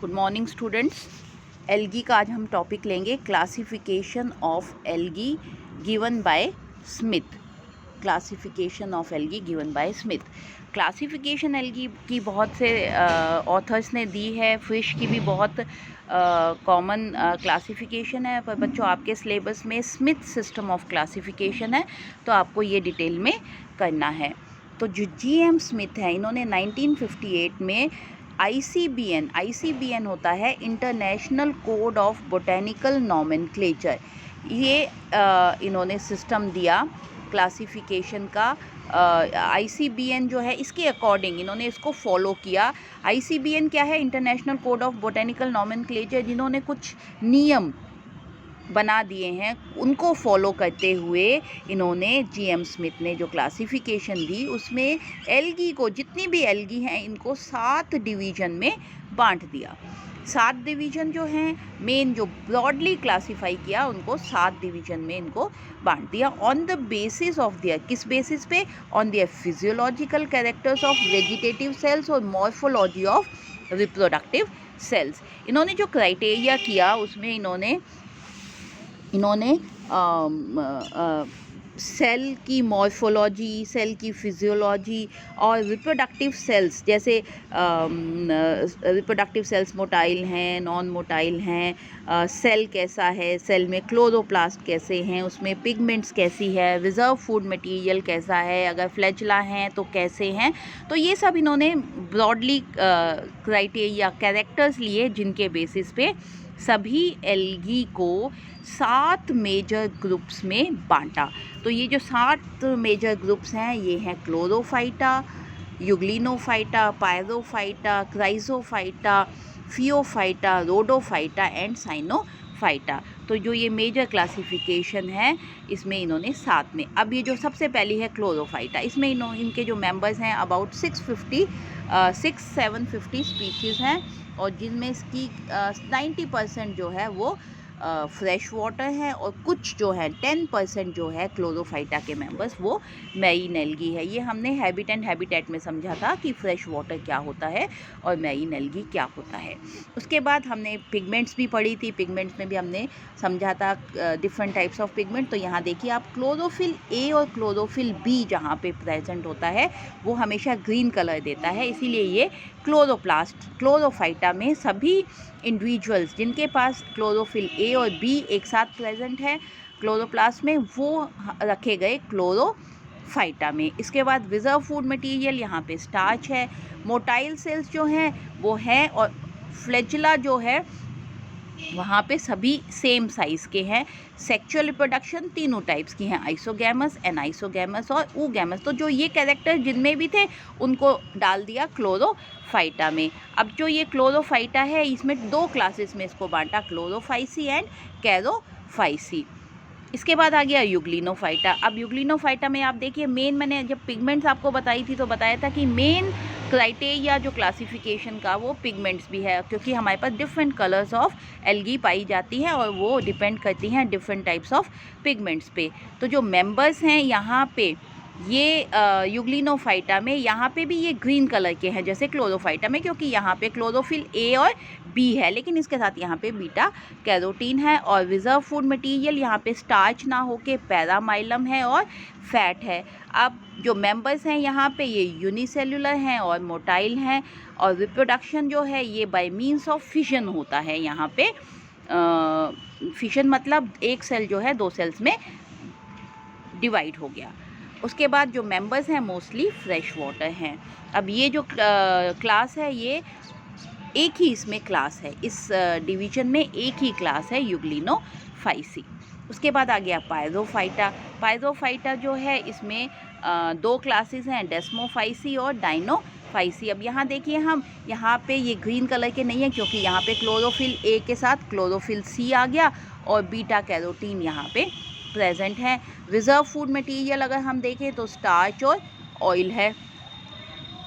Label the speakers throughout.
Speaker 1: Good morning students. Algae का आज हम टॉपिक लेंगे classification of algae given by Smith. Classification of algae given by Smith. Classification algae की बहुत से ऑथर्स ने दी है। फिश की भी बहुत कॉमन क्लासिफिकेशन है, पर बच्चों आपके सिलेबस में स्मिथ सिस्टम ऑफ क्लासिफिकेशन है, तो आपको ये डिटेल में करना है। तो जो जी.एम. स्मिथ है, इन्होंने 1958 में ICBN होता है international code of botanical nomenclature, ये इन्होंने सिस्टम दिया क्लासिफिकेशन का। ICBN जो है, इसके अकॉर्डिंग इन्होंने इसको फॉलो किया। ICBN क्या है? International code of botanical nomenclature. जिन्होंने कुछ नियम बना दिए हैं, उनको फॉलो करते हुए इन्होंने जी.एम. स्मिथ ने जो क्लासिफिकेशन दी, उसमें एल्गी को, जितनी भी एल्गी हैं, इनको 7 डिवीज़न में बांट दिया। 7 डिवीज़न जो हैं, मेन जो ब्रॉडली क्लासीफाई किया, उनको 7 डिवीज़न में इनको बांट दिया on the basis of their, किस बेसिस पे? On their physiological characters of vegetative cells और मॉर्फोलॉजी ऑफ रिप्रोडक्टिव सेल्स। इन्होंने जो क्राइटेरिया किया, उसमें इन्होंने सेल की मॉर्फोलॉजी, सेल की फिजियोलॉजी और रिप्रोडक्टिव सेल्स, जैसे रिप्रोडक्टिव सेल्स मोटाइल हैं, नॉन मोटाइल हैं, सेल कैसा है, सेल में क्लोरोप्लास्ट कैसे हैं, उसमें पिगमेंट्स कैसी है, रिजर्व फूड मटेरियल कैसा है, अगर फ्लैचला हैं तो कैसे हैं। तो ये सब इन्होंने ब्रॉडली क्राइटेरिया, कैरेक्टर्स लिए, जिनके बेसिस पे सभी एल्गी को 7 मेजर ग्रुप्स में बांटा। तो ये जो 7 मेजर ग्रुप्स हैं, ये हैं क्लोरोफाइटा, यूग्लिनोफाइटा, पायरोफाइटा, क्राइजोफाइटा, फियोफाइटा, रोडोफाइटा एंड साइनोफाइटा। तो जो ये मेजर क्लासिफिकेशन है, इसमें इन्होंने 7 में। अब ये जो सबसे पहली है क्लोरोफाइटा, इसमें इनके जो मेंबर्स हैं अबाउट 750 स्पीशीज़ हैं, और जिनमें इसकी 90% जो है वो फ्रेश वाटर है, और कुछ जो है 10% जो है क्लोरोफाइटा के मेंबर्स वो मैरीन एल्गी है। ये हमने हैबिट एंड हैबिटेट में समझा था कि फ्रेश वाटर क्या होता है और मैरीन एल्गी क्या होता है। उसके बाद हमने पिगमेंट्स भी पढ़ी थी। पिगमेंट्स में भी हमने समझा था डिफरेंट टाइप्स ऑफ पिगमेंट। तो यहाँ देखिए आप, क्लोरोफिल ए और क्लोरोफिल बी जहाँ पे प्रेजेंट होता है, वो हमेशा ग्रीन कलर देता है, इसीलिए ये क्लोरोफाइटा में सभी इंडिविजुअल्स जिनके पास क्लोरोफिल ए और बी एक साथ प्रेजेंट है क्लोरोप्लास्ट में, वो रखे गए क्लोरोफाइटा में। इसके बाद रिजर्व फूड मटेरियल, यहाँ पे स्टार्च है। मोटाइल सेल्स जो हैं वो हैं, और फ्लैचला जो है वहाँ पे सभी सेम साइज़ के हैं। सेक्सुअल रिप्रोडक्शन तीनों टाइप्स की हैं, आइसोगैमस, एनाइसोगैमस और ऊगैमस। तो जो ये कैरेक्टर जिनमें भी थे, उनको डाल दिया क्लोरोफाइटा में। अब जो ये क्लोरोफाइटा है, इसमें 2 क्लासेस में इसको बांटा, क्लोरोफाइसी एंड कैरोफाइसी। इसके बाद आ गया यूग्लिनोफाइटा। अब यूग्लिनोफाइटा में आप देखिए, मेन मैंने जब पिगमेंट्स आपको बताई थी तो बताया था कि मेन क्राइटेरिया जो क्लासिफिकेशन का, वो पिगमेंट्स भी है, क्योंकि हमारे पास डिफरेंट कलर्स ऑफ एल्गी पाई जाती हैं और वो डिपेंड करती हैं डिफरेंट टाइप्स ऑफ पिगमेंट्स पे। तो जो मेंबर्स हैं यहाँ पे, ये यूग्लिनोफाइटा में, यहाँ पे भी ये ग्रीन कलर के हैं जैसे क्लोरोफाइटा में, क्योंकि यहाँ पे क्लोरोफिल ए और बी है, लेकिन इसके साथ यहाँ पे बीटा कैरोटीन है। और रिजर्व फूड मटेरियल यहाँ पे स्टार्च ना होके पैरामाइलम है और फैट है। अब जो मेंबर्स हैं यहाँ पे, ये यूनिसेलुलर हैं और मोटाइल हैं, और रिप्रोडक्शन जो है ये बाय मीन्स ऑफ फिशन होता है। यहाँ पे फिशन मतलब एक सेल जो है 2 सेल्स में डिवाइड हो गया। उसके बाद जो मेंबर्स हैं मोस्टली फ्रेश वाटर हैं। अब ये जो क्लास है, ये एक ही इसमें क्लास है, इस डिवीज़न में एक ही क्लास है, यूग्लिनोफाइसी। उसके बाद आ गया पायरोफाइटा। पायरोफाइटा जो है, इसमें 2 क्लासेस हैं, डेस्मोफाइसी और डाइनोफाइसी। अब यहाँ देखिए, हम यहाँ पे ये ग्रीन कलर के नहीं है, क्योंकि यहाँ पे क्लोरोफिल ए के साथ क्लोरोफिल सी आ गया, और बीटा कैरोटीन यहाँ पे प्रेजेंट है। रिजर्व फूड मटेरियल अगर हम देखें तो स्टार्च और ऑयल है।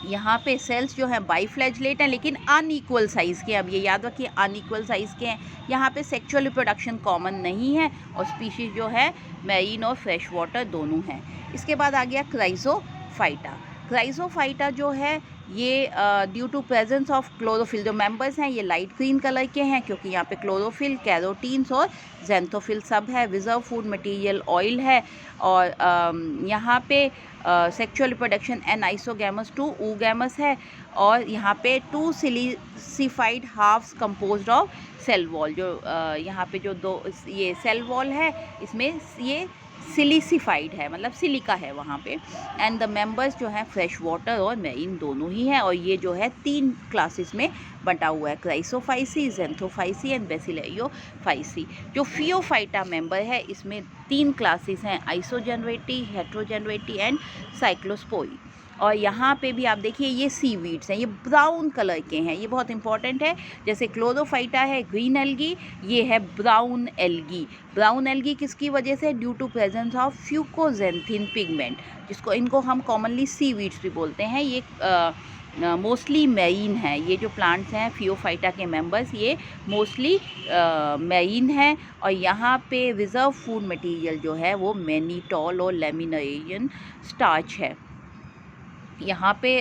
Speaker 1: यहाँ पे सेल्स जो हैं बाईफ्लैजलेट हैं, लेकिन अनइक्वल साइज़ के हैं। अब ये याद रखिए, अनइक्वल साइज़ के हैं। यहाँ पे सेक्सुअल रिप्रोडक्शन कॉमन नहीं है, और स्पीशीज़ जो है मैरीन और फ्रेश वाटर दोनों हैं। इसके बाद आ गया क्राइजोफाइटा। क्राइजोफाइटा जो है, ये due to presence of chlorophyll, जो मेंबर्स हैं ये लाइट ग्रीन कलर के हैं क्योंकि यहाँ पे क्लोरोफिल, कैरोटीन्स और जेंथोफिल सब है। रिजर्व फूड मटेरियल ऑयल है और यहाँ पे sexual reproduction an isogamous to oogamous है और यहाँ पे 2 silicified halfs composed of cell wall. जो यहाँ पे जो दो ये सेल वॉल है इसमें ये सिलिसिफाइड है, मतलब सिलिका है वहाँ पे। एंड द मेंबर्स जो हैं फ्रेश वाटर और मेरीन दोनों ही हैं और ये जो है 3 क्लासेस में बटा हुआ है, क्राइसोफाइसी, जेंथोफाइसी एंड बेसिलियोफाइसी। जो फियोफाइटा मेंबर है इसमें 3 क्लासेस हैं, आइसोजेनरेटी, हेट्रोजेनरेटी एंड साइक्लोस्पोरी। और यहाँ पे भी आप देखिए ये सीवीड्स हैं, ये ब्राउन कलर के हैं, ये बहुत इंपॉर्टेंट है। जैसे क्लोरोफाइटा है ग्रीन एल्गी, ये है ब्राउन एल्गी। ब्राउन एल्गी किसकी वजह से? Due to presence of fucoxanthin pigment, जिसको इनको हम कॉमनली सीवीड्स भी बोलते हैं। ये मोस्टली मैरीन है। ये जो प्लांट्स हैं फियोफाइटा के मेंबर्स ये मोस्टली मैरीन है। और यहाँ पे रिजर्व फूड मटेरियल जो है वो मैनीटॉल और लेमिनेरियन स्टार्च है। यहाँ पे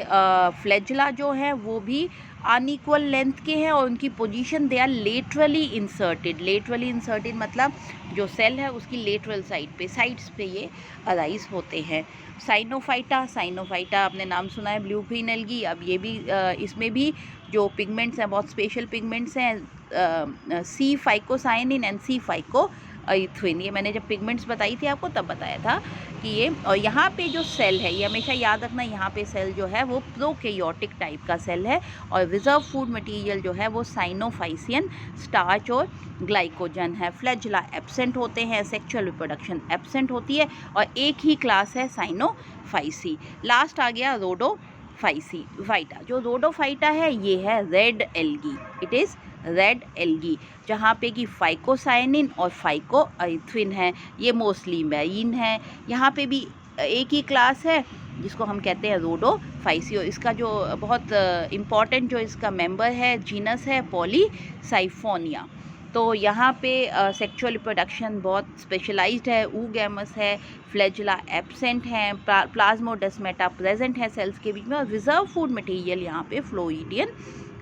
Speaker 1: फ्लैजिला जो है वो भी अनइक्वल लेंथ के हैं और उनकी position they are laterally inserted. Laterally inserted मतलब जो सेल है उसकी लेटरल साइड पे, साइड्स पे ये अराइज होते हैं। साइनोफाइटा आपने नाम सुना है, ब्लू ग्रीन एल्गी। अब ये भी इसमें भी जो पिगमेंट्स हैं बहुत स्पेशल पिगमेंट्स हैं, सी फाइकोसाइनिन एंड सी फाइको इथ्विन। ये मैंने जब पिगमेंट्स बताई थी आपको तब बताया था कि ये। और यहाँ पे जो सेल है ये हमेशा याद रखना, यहाँ पे सेल जो है वो प्रोकैरियोटिक टाइप का सेल है और रिजर्व फूड मटेरियल जो है वो साइनोफाइसियन स्टार्च और ग्लाइकोजन है। फ्लैजिला एब्सेंट होते हैं, सेक्सुअल रिप्रोडक्शन एब्सेंट होती है और एक ही क्लास है साइनोफाइसी। लास्ट आ गया रोडोफाइटा। जो रोडोफाइटा है ये है red algae, it is red algae, जहाँ पे कि फाइकोसाइनिन और फाइकोइथ्विन है। ये मोस्टली मैरीन है। यहाँ पे भी एक ही क्लास है जिसको हम कहते हैं रोडोफाइसी। इसका जो बहुत इम्पॉर्टेंट जो इसका मेंबर है जीनस है पॉलीसाइफोनिया। तो यहाँ पे सेक्सुअल रिप्रोडक्शन बहुत स्पेशलाइज्ड है, oogamous है, फ्लैजिला एब्सेंट हैं, प्लाज्मोडेस्माटा प्रेजेंट है सेल्स के बीच में और रिजर्व फूड मटेरियल यहाँ पे फ्लोइडियन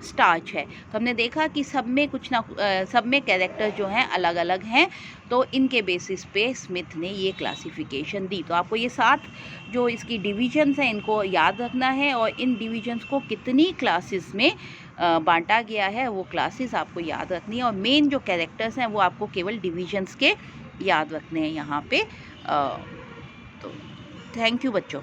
Speaker 1: स्टार्च है। तो हमने देखा कि सब में कुछ ना सब में कैरेक्टर जो हैं अलग अलग हैं, तो इनके बेसिस पे स्मिथ ने ये क्लासिफिकेशन दी। तो आपको ये 7 जो इसकी डिविजन्स हैं इनको याद रखना है और इन डिविजन्स को कितनी क्लासेस में बांटा गया है वो क्लासेस आपको याद रखनी है और मेन जो कैरेक्टर्स हैं वो आपको केवल डिविजन्स के याद रखने हैं यहाँ पे। तो थैंक यू बच्चों।